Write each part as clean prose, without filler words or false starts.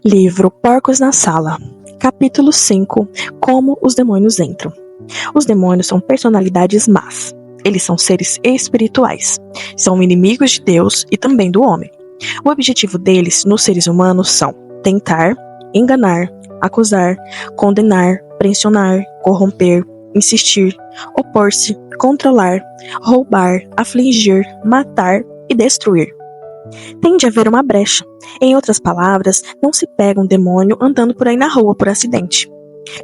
Livro Porcos na Sala. Capítulo 5. Como os demônios entram. Os demônios são personalidades más. Eles são seres espirituais. São inimigos de Deus e também do homem. O objetivo deles, nos seres humanos, são tentar, enganar, acusar, condenar, pressionar, corromper, insistir, opor-se, controlar, roubar, afligir, matar e destruir. Tem de haver uma brecha. Em outras palavras, não se pega um demônio andando por aí na rua por acidente.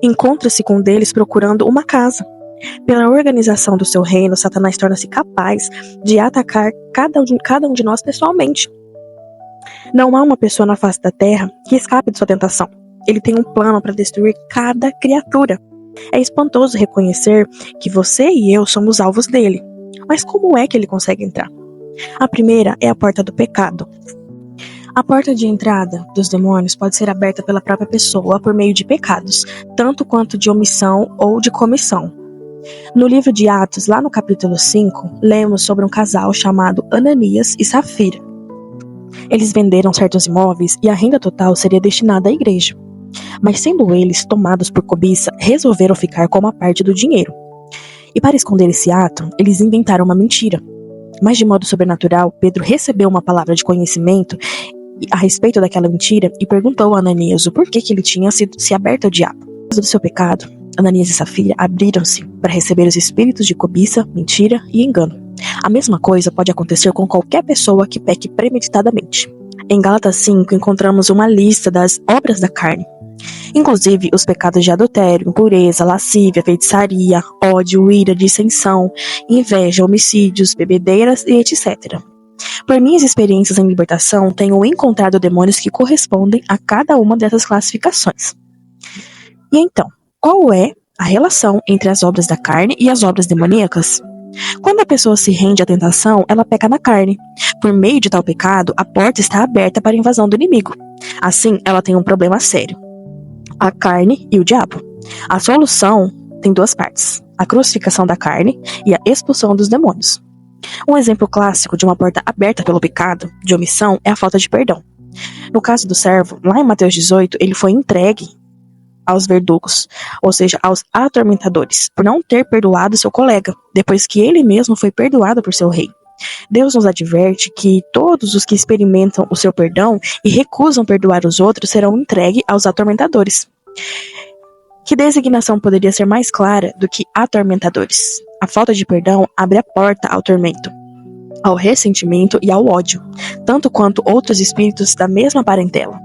Encontra-se com um deles procurando uma casa. Pela organização do seu reino, Satanás torna-se capaz de atacar cada um de nós pessoalmente. Não há uma pessoa na face da terra que escape de sua tentação. Ele tem um plano para destruir cada criatura. É espantoso reconhecer que você e eu somos alvos dele. Mas como é que ele consegue entrar? A primeira é a porta do pecado. A porta de entrada dos demônios pode ser aberta pela própria pessoa por meio de pecados, tanto quanto de omissão ou de comissão. No livro de Atos, lá no capítulo 5, lemos sobre um casal chamado Ananias e Safira. Eles venderam certos imóveis e a renda total seria destinada à igreja. Mas sendo eles tomados por cobiça, resolveram ficar com uma parte do dinheiro. E para esconder esse ato, eles inventaram uma mentira. Mas de modo sobrenatural, Pedro recebeu uma palavra de conhecimento a respeito daquela mentira e perguntou a Ananias o porquê que ele tinha se aberto ao diabo. Por causa do seu pecado, Ananias e Safira abriram-se para receber os espíritos de cobiça, mentira e engano. A mesma coisa pode acontecer com qualquer pessoa que peque premeditadamente. Em Gálatas 5 encontramos uma lista das obras da carne. Inclusive os pecados de adultério, impureza, lascívia, feitiçaria, ódio, ira, dissensão, inveja, homicídios, bebedeiras e etc. Por minhas experiências em libertação, tenho encontrado demônios que correspondem a cada uma dessas classificações. E então, qual é a relação entre as obras da carne e as obras demoníacas? Quando a pessoa se rende à tentação, ela peca na carne. Por meio de tal pecado, a porta está aberta para a invasão do inimigo. Assim, ela tem um problema sério: a carne e o diabo. A solução tem duas partes: a crucificação da carne e a expulsão dos demônios. Um exemplo clássico de uma porta aberta pelo pecado de omissão é a falta de perdão. No caso do servo, lá em Mateus 18, ele foi entregue aos verdugos, ou seja, aos atormentadores, por não ter perdoado seu colega, depois que ele mesmo foi perdoado por seu rei. Deus nos adverte que todos os que experimentam o seu perdão e recusam perdoar os outros serão entregues aos atormentadores. Que designação poderia ser mais clara do que atormentadores? A falta de perdão abre a porta ao tormento, ao ressentimento e ao ódio, tanto quanto outros espíritos da mesma parentela.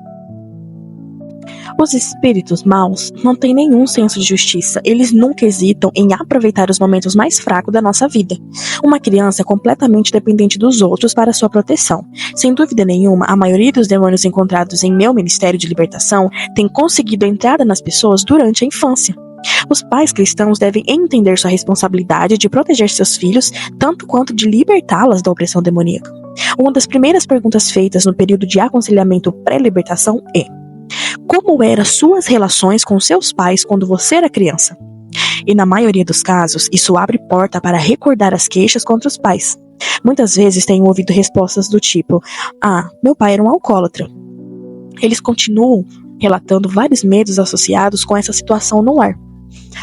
Os espíritos maus não têm nenhum senso de justiça. Eles nunca hesitam em aproveitar os momentos mais fracos da nossa vida. Uma criança é completamente dependente dos outros para sua proteção. Sem dúvida nenhuma, a maioria dos demônios encontrados em meu ministério de libertação tem conseguido entrada nas pessoas durante a infância. Os pais cristãos devem entender sua responsabilidade de proteger seus filhos, tanto quanto de libertá-las da opressão demoníaca. Uma das primeiras perguntas feitas no período de aconselhamento pré-libertação é: como eram suas relações com seus pais quando você era criança? E na maioria dos casos, isso abre porta para recordar as queixas contra os pais. Muitas vezes tenho ouvido respostas do tipo: meu pai era um alcoólatra. Eles continuam relatando vários medos associados com essa situação no lar.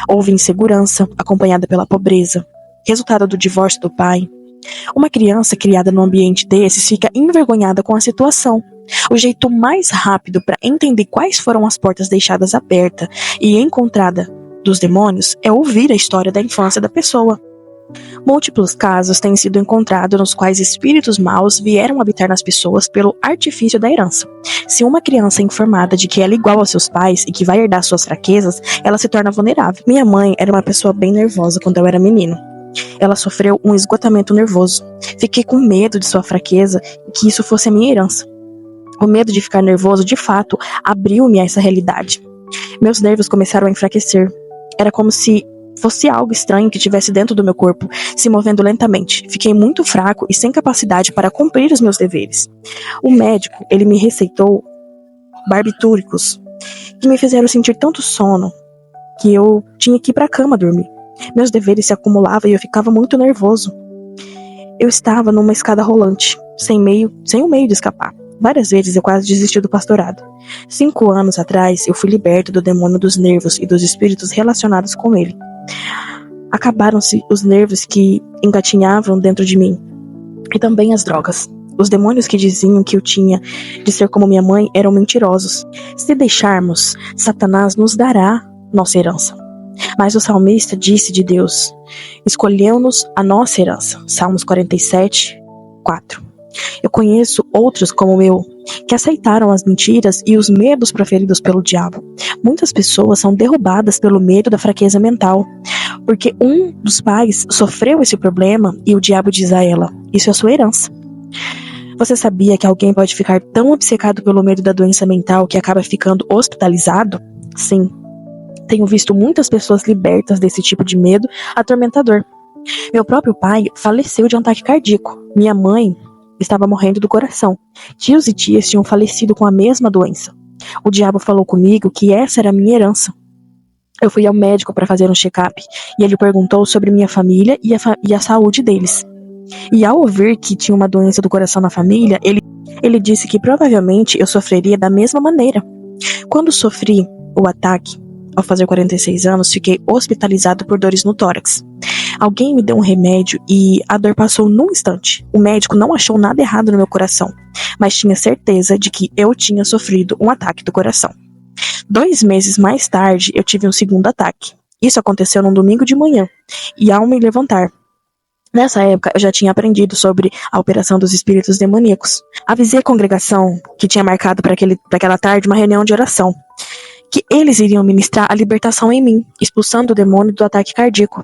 Houve insegurança, acompanhada pela pobreza, resultado do divórcio do pai. Uma criança criada num ambiente desses fica envergonhada com a situação. O jeito mais rápido para entender quais foram as portas deixadas abertas e encontrada dos demônios é ouvir a história da infância da pessoa. Múltiplos casos têm sido encontrados nos quais espíritos maus vieram habitar nas pessoas pelo artifício da herança. Se uma criança é informada de que ela é igual aos seus pais e que vai herdar suas fraquezas, ela se torna vulnerável. Minha mãe era uma pessoa bem nervosa quando eu era menino. Ela sofreu um esgotamento nervoso. Fiquei com medo de sua fraqueza e que isso fosse a minha herança. O medo de ficar nervoso, de fato, abriu-me a essa realidade. Meus nervos começaram a enfraquecer. Era como se fosse algo estranho que estivesse dentro do meu corpo, se movendo lentamente. Fiquei muito fraco e sem capacidade para cumprir os meus deveres. O médico, ele me receitou barbitúricos, que me fizeram sentir tanto sono que eu tinha que ir para a cama dormir. Meus deveres se acumulavam e eu ficava muito nervoso. Eu estava numa escada rolante, sem um meio de escapar. Várias vezes eu quase desisti do pastorado. 5 anos atrás, eu fui liberto do demônio dos nervos e dos espíritos relacionados com ele. Acabaram-se os nervos que engatinhavam dentro de mim, e também as drogas. Os demônios que diziam que eu tinha de ser como minha mãe eram mentirosos. Se deixarmos, Satanás nos dará nossa herança. Mas o salmista disse de Deus: escolheu-nos a nossa herança. Salmos 47, 4. Eu conheço outros como eu, que aceitaram as mentiras e os medos proferidos pelo diabo. Muitas pessoas são derrubadas pelo medo da fraqueza mental, porque um dos pais sofreu esse problema e o diabo diz a ela: isso é sua herança. Você sabia que alguém pode ficar tão obcecado pelo medo da doença mental que acaba ficando hospitalizado? Sim. Tenho visto muitas pessoas libertas desse tipo de medo atormentador. Meu próprio pai faleceu de um ataque cardíaco. Minha mãe estava morrendo do coração. Tios e tias tinham falecido com a mesma doença. O diabo falou comigo que essa era a minha herança. Eu fui ao médico para fazer um check-up e ele perguntou sobre minha família e a saúde deles. E ao ouvir que tinha uma doença do coração na família, ele disse que provavelmente eu sofreria da mesma maneira. Quando sofri o ataque, ao fazer 46 anos, fiquei hospitalizado por dores no tórax. Alguém me deu um remédio e a dor passou num instante. O médico não achou nada errado no meu coração, mas tinha certeza de que eu tinha sofrido um ataque do coração. 2 meses mais tarde, eu tive um segundo ataque. Isso aconteceu num domingo de manhã, e ao me levantar, nessa época, eu já tinha aprendido sobre a operação dos espíritos demoníacos. Avisei a congregação que tinha marcado para aquela tarde uma reunião de oração, que eles iriam ministrar a libertação em mim, expulsando o demônio do ataque cardíaco.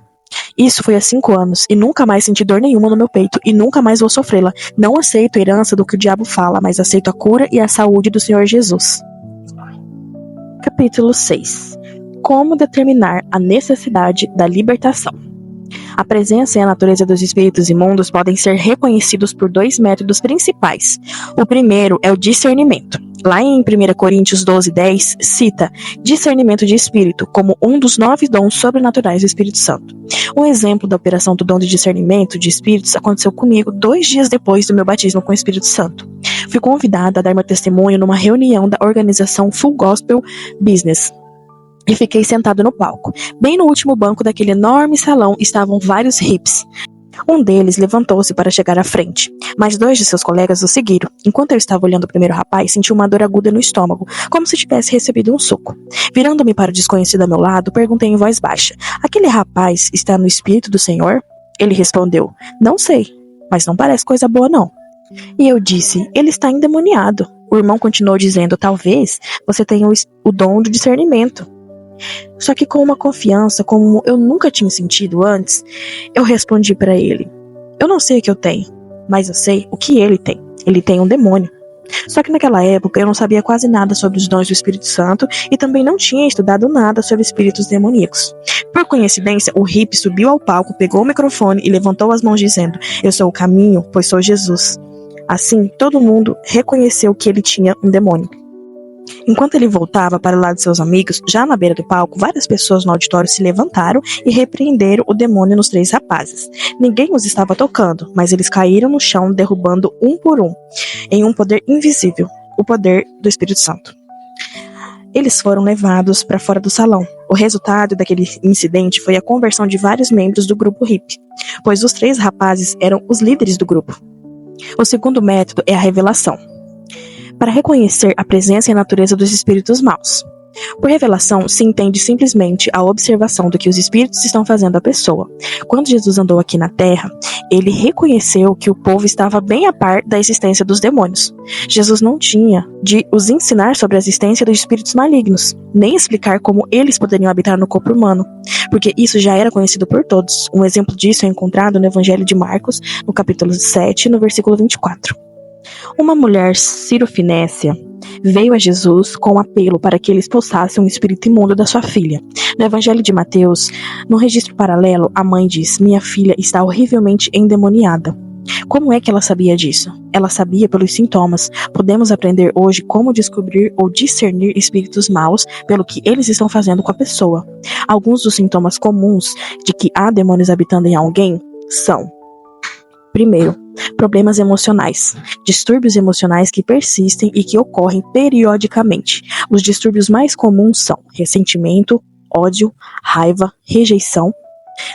Isso foi há 5 anos, e nunca mais senti dor nenhuma no meu peito, e nunca mais vou sofrê-la. Não aceito a herança do que o diabo fala, mas aceito a cura e a saúde do Senhor Jesus. Capítulo 6. Como determinar a necessidade da libertação? A presença e a natureza dos espíritos imundos podem ser reconhecidos por 2 métodos principais. O primeiro é o discernimento. Lá em 1 Coríntios 12:10, cita discernimento de espírito como um dos 9 dons sobrenaturais do Espírito Santo. Um exemplo da operação do dom de discernimento de espíritos aconteceu comigo 2 dias depois do meu batismo com o Espírito Santo. Fui convidada a dar meu testemunho numa reunião da organização Full Gospel Business. E fiquei sentado no palco. Bem no último banco daquele enorme salão estavam vários hippies. Um deles levantou-se para chegar à frente, mas 2 de seus colegas o seguiram. Enquanto eu estava olhando o primeiro rapaz, senti uma dor aguda no estômago, como se tivesse recebido um soco. Virando-me para o desconhecido ao meu lado, perguntei em voz baixa: aquele rapaz está no Espírito do Senhor? Ele respondeu: não sei, mas não parece coisa boa não. E eu disse: ele está endemoniado. O irmão continuou dizendo: talvez você tenha o dom do discernimento. Só que com uma confiança como eu nunca tinha sentido antes, eu respondi para ele: eu não sei o que eu tenho, mas eu sei o que ele tem. Ele tem um demônio. Só que naquela época eu não sabia quase nada sobre os dons do Espírito Santo e também não tinha estudado nada sobre espíritos demoníacos. Por coincidência, o hippie subiu ao palco, pegou o microfone e levantou as mãos dizendo: eu sou o caminho, pois sou Jesus. Assim, todo mundo reconheceu que ele tinha um demônio. Enquanto ele voltava para o lado de seus amigos, já na beira do palco, várias pessoas no auditório se levantaram e repreenderam o demônio nos 3 rapazes. Ninguém os estava tocando, mas eles caíram no chão, derrubando um por um, em um poder invisível, o poder do Espírito Santo. Eles foram levados para fora do salão. O resultado daquele incidente foi a conversão de vários membros do grupo hippie, pois os 3 rapazes eram os líderes do grupo. O segundo método é a revelação, para reconhecer a presença e a natureza dos espíritos maus. Por revelação, se entende simplesmente a observação do que os espíritos estão fazendo à pessoa. Quando Jesus andou aqui na Terra, ele reconheceu que o povo estava bem a par da existência dos demônios. Jesus não tinha de os ensinar sobre a existência dos espíritos malignos, nem explicar como eles poderiam habitar no corpo humano, porque isso já era conhecido por todos. Um exemplo disso é encontrado no Evangelho de Marcos, no capítulo 7, no versículo 24. Uma mulher cirofinécia veio a Jesus com um apelo para que ele expulsasse um espírito imundo da sua filha. No Evangelho de Mateus, no registro paralelo, a mãe diz: minha filha está horrivelmente endemoniada. Como é que ela sabia disso? Ela sabia pelos sintomas. Podemos aprender hoje como descobrir ou discernir espíritos maus pelo que eles estão fazendo com a pessoa. Alguns dos sintomas comuns de que há demônios habitando em alguém são Primeiro, problemas emocionais. Distúrbios emocionais que persistem e que ocorrem periodicamente. Os distúrbios mais comuns são ressentimento, ódio, raiva, rejeição,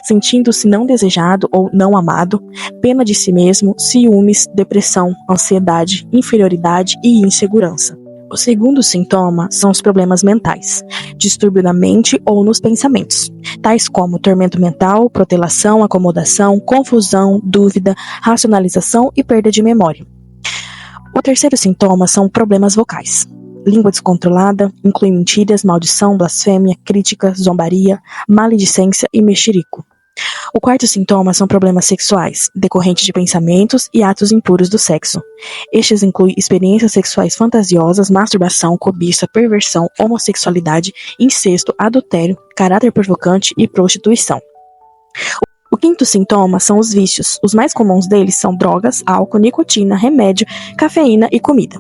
sentindo-se não desejado ou não amado, pena de si mesmo, ciúmes, depressão, ansiedade, inferioridade e insegurança. O segundo sintoma são os problemas mentais, distúrbio na mente ou nos pensamentos, tais como tormento mental, protelação, acomodação, confusão, dúvida, racionalização e perda de memória. O terceiro sintoma são problemas vocais. Língua descontrolada, inclui mentiras, maldição, blasfêmia, crítica, zombaria, maledicência e mexerico. O quarto sintoma são problemas sexuais, decorrentes de pensamentos e atos impuros do sexo. Estes incluem experiências sexuais fantasiosas, masturbação, cobiça, perversão, homossexualidade, incesto, adultério, caráter provocante e prostituição. O quinto sintoma são os vícios. Os mais comuns deles são drogas, álcool, nicotina, remédio, cafeína e comida.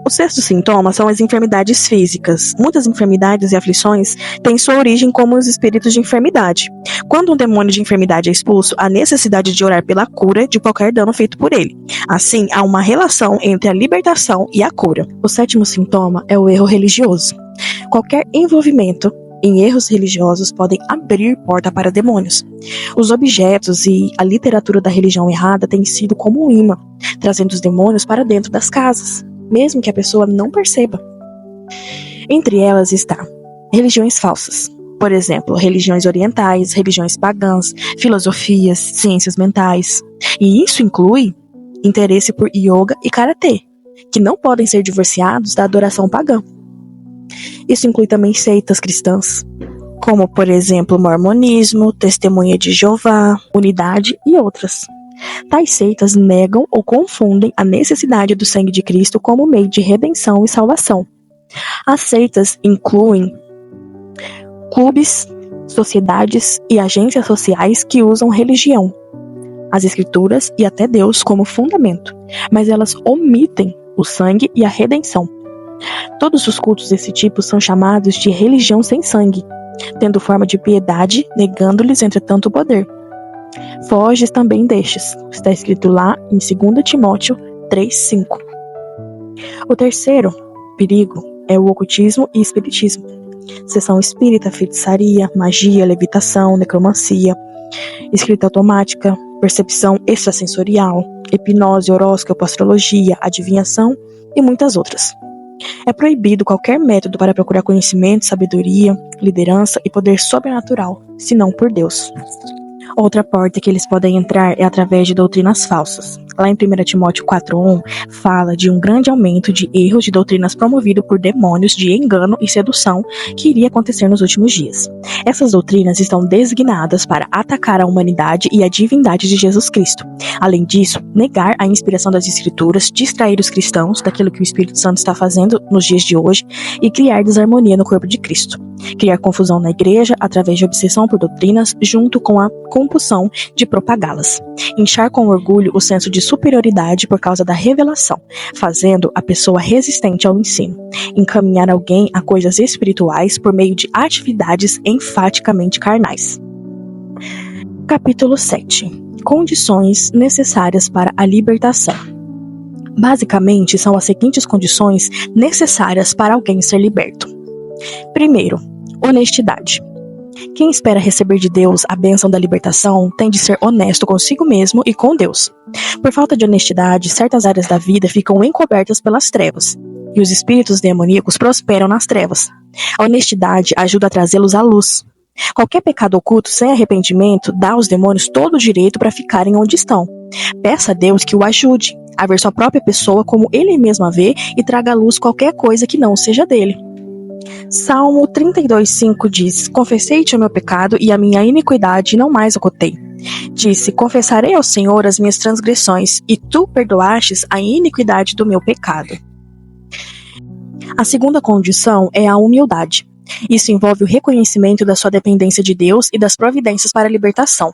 O sexto sintoma são as enfermidades físicas. Muitas enfermidades e aflições têm sua origem como os espíritos de enfermidade. Quando um demônio de enfermidade é expulso, há necessidade de orar pela cura de qualquer dano feito por ele. Assim, há uma relação entre a libertação e a cura. O sétimo sintoma é o erro religioso. Qualquer envolvimento em erros religiosos podem abrir porta para demônios. Os objetos e a literatura da religião errada têm sido como um imã, trazendo os demônios para dentro das casas, mesmo que a pessoa não perceba. Entre elas está religiões falsas, por exemplo, religiões orientais, religiões pagãs, filosofias, ciências mentais. E isso inclui interesse por yoga e karatê, que não podem ser divorciados da adoração pagã. Isso inclui também seitas cristãs, como, por exemplo, o mormonismo, testemunha de Jeová, unidade e outras. Tais seitas negam ou confundem a necessidade do sangue de Cristo como meio de redenção e salvação. As seitas incluem clubes, sociedades e agências sociais que usam religião, as escrituras e até Deus como fundamento, mas elas omitem o sangue e a redenção. Todos os cultos desse tipo são chamados de religião sem sangue, tendo forma de piedade, negando-lhes entretanto o poder. Foges também destes, está escrito lá em 2 Timóteo 3:5. O terceiro perigo é o ocultismo e espiritismo. Sessão espírita, feitiçaria, magia, levitação, necromancia, escrita automática, percepção extrasensorial, hipnose, horóscopo, astrologia, adivinhação e muitas outras. É proibido qualquer método para procurar conhecimento, sabedoria, liderança e poder sobrenatural, senão por Deus. Outra porta que eles podem entrar é através de doutrinas falsas. Lá em 1 Timóteo 4:1, fala de um grande aumento de erros de doutrinas promovido por demônios de engano e sedução que iria acontecer nos últimos dias. Essas doutrinas estão designadas para atacar a humanidade e a divindade de Jesus Cristo. Além disso, negar a inspiração das Escrituras, distrair os cristãos daquilo que o Espírito Santo está fazendo nos dias de hoje e criar desarmonia no corpo de Cristo. Criar confusão na igreja através de obsessão por doutrinas, junto com a compulsão de propagá-las. Inchar com orgulho o senso de superioridade por causa da revelação, fazendo a pessoa resistente ao ensino. Encaminhar alguém a coisas espirituais por meio de atividades enfaticamente carnais. Capítulo 7. Condições necessárias para a libertação. Basicamente, são as seguintes condições necessárias para alguém ser liberto. Primeiro, honestidade. Quem espera receber de Deus a bênção da libertação tem de ser honesto consigo mesmo e com Deus. Por falta de honestidade, certas áreas da vida ficam encobertas pelas trevas, e os espíritos demoníacos prosperam nas trevas. A honestidade ajuda a trazê-los à luz. Qualquer pecado oculto sem arrependimento dá aos demônios todo o direito para ficarem onde estão. Peça a Deus que o ajude a ver sua própria pessoa como ele mesmo a vê e traga à luz qualquer coisa que não seja dele. Salmo 32:5 diz: Confessei-te o meu pecado e a minha iniquidade não mais ocultei. Disse: Confessarei ao Senhor as minhas transgressões, e tu perdoastes a iniquidade do meu pecado. A segunda condição é a humildade. Isso envolve o reconhecimento da sua dependência de Deus e das providências para a libertação.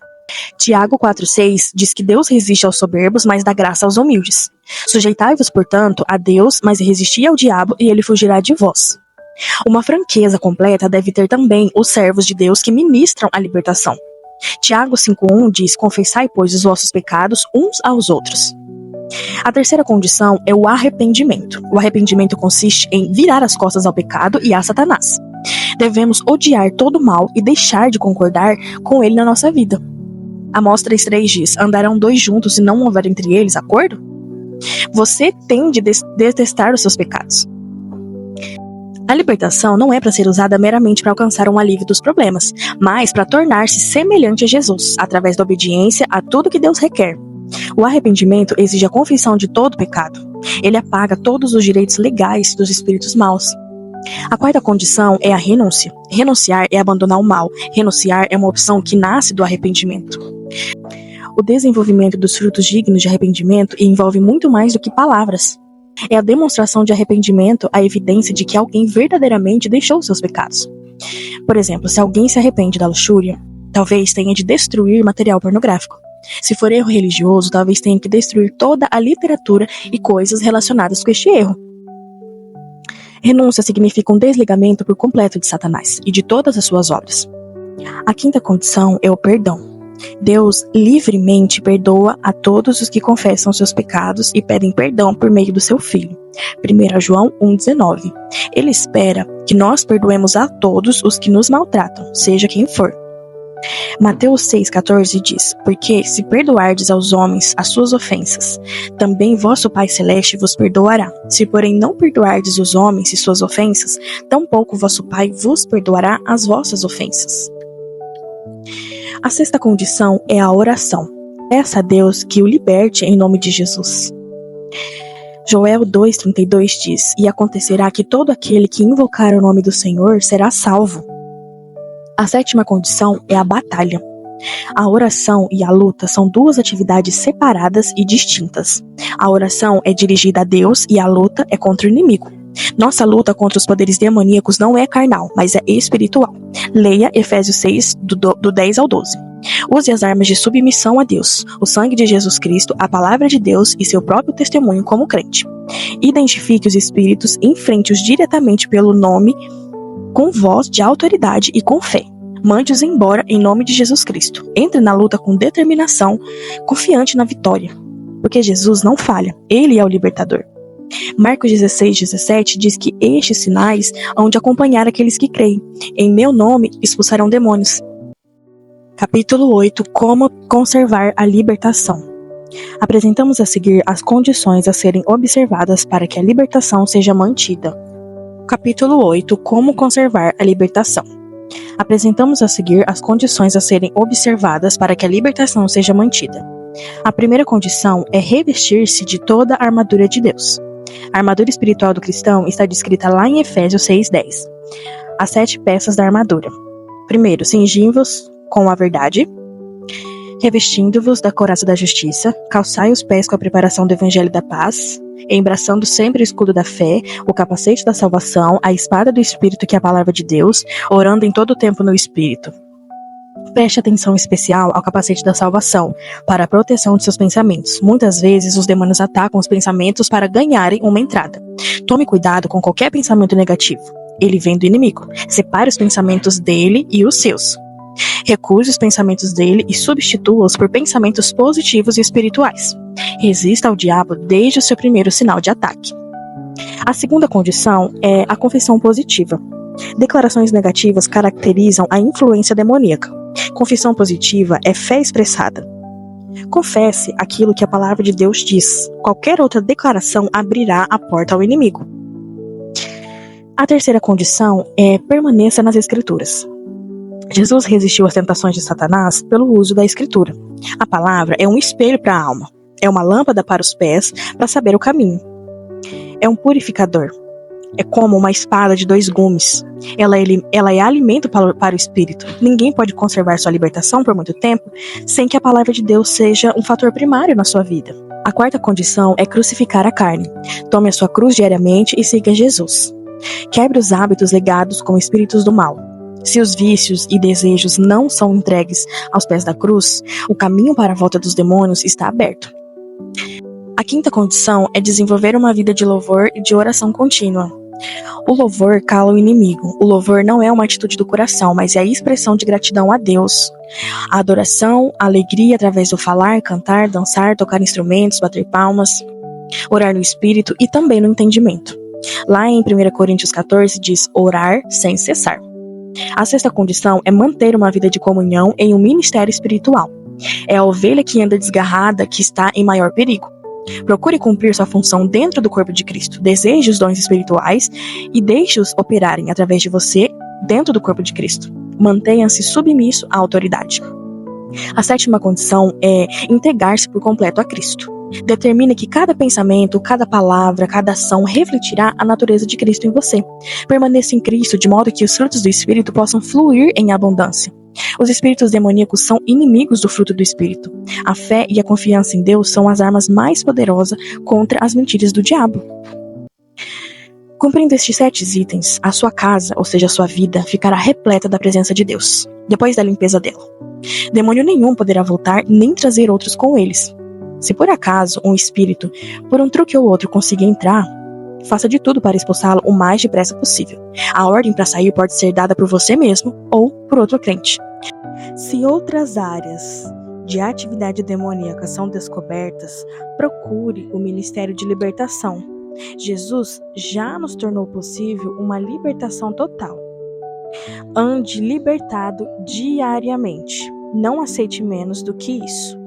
Tiago 4:6 diz que Deus resiste aos soberbos, mas dá graça aos humildes. Sujeitai-vos, portanto, a Deus, mas resisti ao diabo, e ele fugirá de vós. Uma franqueza completa deve ter também os servos de Deus que ministram a libertação. Tiago 5:1 diz: confessai, pois, os vossos pecados uns aos outros. A terceira condição é o arrependimento. O arrependimento consiste em virar as costas ao pecado e a Satanás. Devemos odiar todo o mal e deixar de concordar com ele na nossa vida. Amós 3:3 diz: andarão dois juntos e não houver entre eles acordo? Você tem de detestar os seus pecados. A libertação não é para ser usada meramente para alcançar um alívio dos problemas, mas para tornar-se semelhante a Jesus, através da obediência a tudo que Deus requer. O arrependimento exige a confissão de todo pecado. Ele apaga todos os direitos legais dos espíritos maus. A quarta condição é a renúncia. Renunciar é abandonar o mal. Renunciar é uma opção que nasce do arrependimento. O desenvolvimento dos frutos dignos de arrependimento envolve muito mais do que palavras. É a demonstração de arrependimento a evidência de que alguém verdadeiramente deixou seus pecados. Por exemplo, se alguém se arrepende da luxúria, talvez tenha de destruir material pornográfico. Se for erro religioso, talvez tenha que destruir toda a literatura e coisas relacionadas com este erro. Renúncia significa um desligamento por completo de Satanás e de todas as suas obras. A quinta condição é o perdão. Deus livremente perdoa a todos os que confessam seus pecados e pedem perdão por meio do seu Filho. 1 João 1,19. Ele espera que nós perdoemos a todos os que nos maltratam, seja quem for. Mateus 6,14 diz: porque se perdoardes aos homens as suas ofensas, também vosso Pai Celeste vos perdoará. Se porém não perdoardes os homens e suas ofensas, tampouco vosso Pai vos perdoará as vossas ofensas. A sexta condição é a oração. Peça a Deus que o liberte em nome de Jesus. Joel 2,32 diz: e acontecerá que todo aquele que invocar o nome do Senhor será salvo. A sétima condição é a batalha. A oração e a luta são duas atividades separadas e distintas. A oração é dirigida a Deus e a luta é contra o inimigo. Nossa luta contra os poderes demoníacos não é carnal, mas é espiritual. Leia Efésios 6, do 10 ao 12. Use as armas de submissão a Deus, o sangue de Jesus Cristo, a palavra de Deus e seu próprio testemunho como crente. Identifique os espíritos, enfrente-os diretamente pelo nome, com voz de autoridade e com fé. Mande-os embora em nome de Jesus Cristo. Entre na luta com determinação, confiante na vitória. Porque Jesus não falha, Ele é o libertador. Marcos 16:17 diz que estes sinais hão de acompanhar aqueles que creem. Em meu nome expulsarão demônios. Capítulo 8. Como conservar a libertação. Apresentamos a seguir as condições a serem observadas para que a libertação seja mantida. Capítulo 8. Como conservar a libertação. Apresentamos a seguir as condições a serem observadas para que a libertação seja mantida. A primeira condição é revestir-se de toda a armadura de Deus. A armadura espiritual do cristão está descrita lá em Efésios 6:10. As 7 peças da armadura. Primeiro, cingi-vos com a verdade, revestindo-vos da couraça da justiça, calçai os pés com a preparação do evangelho da paz, embraçando sempre o escudo da fé, o capacete da salvação, a espada do Espírito que é a palavra de Deus, orando em todo o tempo no Espírito. Preste atenção especial ao capacete da salvação, para a proteção de seus pensamentos. Muitas vezes os demônios atacam os pensamentos para ganharem uma entrada. Tome cuidado com qualquer pensamento negativo. Ele vem do inimigo. Separe os pensamentos dele e os seus. Recuse os pensamentos dele e substitua-os por pensamentos positivos e espirituais. Resista ao diabo desde o seu primeiro sinal de ataque. A segunda condição é a confissão positiva. Declarações negativas caracterizam a influência demoníaca. Confissão positiva é fé expressada. Confesse aquilo que a palavra de Deus diz. Qualquer outra declaração abrirá a porta ao inimigo. A terceira condição é permaneça nas Escrituras. Jesus resistiu às tentações de Satanás pelo uso da Escritura. A palavra é um espelho para a alma. É uma lâmpada para os pés para saber o caminho. É um purificador. É como uma espada de 2 gumes. Ela é alimento para o espírito. Ninguém pode conservar sua libertação por muito tempo sem que a palavra de Deus seja um fator primário na sua vida. A quarta condição é crucificar a carne. Tome a sua cruz diariamente e siga Jesus. Quebre os hábitos ligados com espíritos do mal. Se os vícios e desejos não são entregues aos pés da cruz, o caminho para a volta dos demônios está aberto. A quinta condição é desenvolver uma vida de louvor e de oração contínua. O louvor cala o inimigo. O louvor não é uma atitude do coração, mas é a expressão de gratidão a Deus. A adoração, a alegria através do falar, cantar, dançar, tocar instrumentos, bater palmas, orar no espírito e também no entendimento. Lá em 1 Coríntios 14 diz orar sem cessar. A sexta condição é manter uma vida de comunhão em um ministério espiritual. É a ovelha que anda desgarrada que está em maior perigo. Procure cumprir sua função dentro do corpo de Cristo. Deseje os dons espirituais e deixe-os operarem através de você dentro do corpo de Cristo. Mantenha-se submisso à autoridade. A sétima condição é entregar-se por completo a Cristo. Determine que cada pensamento, cada palavra, cada ação refletirá a natureza de Cristo em você. Permaneça em Cristo de modo que os frutos do Espírito possam fluir em abundância. Os espíritos demoníacos são inimigos do fruto do Espírito. A fé e a confiança em Deus são as armas mais poderosas contra as mentiras do diabo. Cumprindo estes 7 itens, a sua casa, ou seja, a sua vida, ficará repleta da presença de Deus, depois da limpeza dela. Demônio nenhum poderá voltar nem trazer outros com eles. Se por acaso um espírito, por um truque ou outro, conseguir entrar, faça de tudo para expulsá-lo o mais depressa possível. A ordem para sair pode ser dada por você mesmo ou por outro crente. Se outras áreas de atividade demoníaca são descobertas, procure o Ministério de Libertação. Jesus já nos tornou possível uma libertação total. Ande libertado diariamente. Não aceite menos do que isso.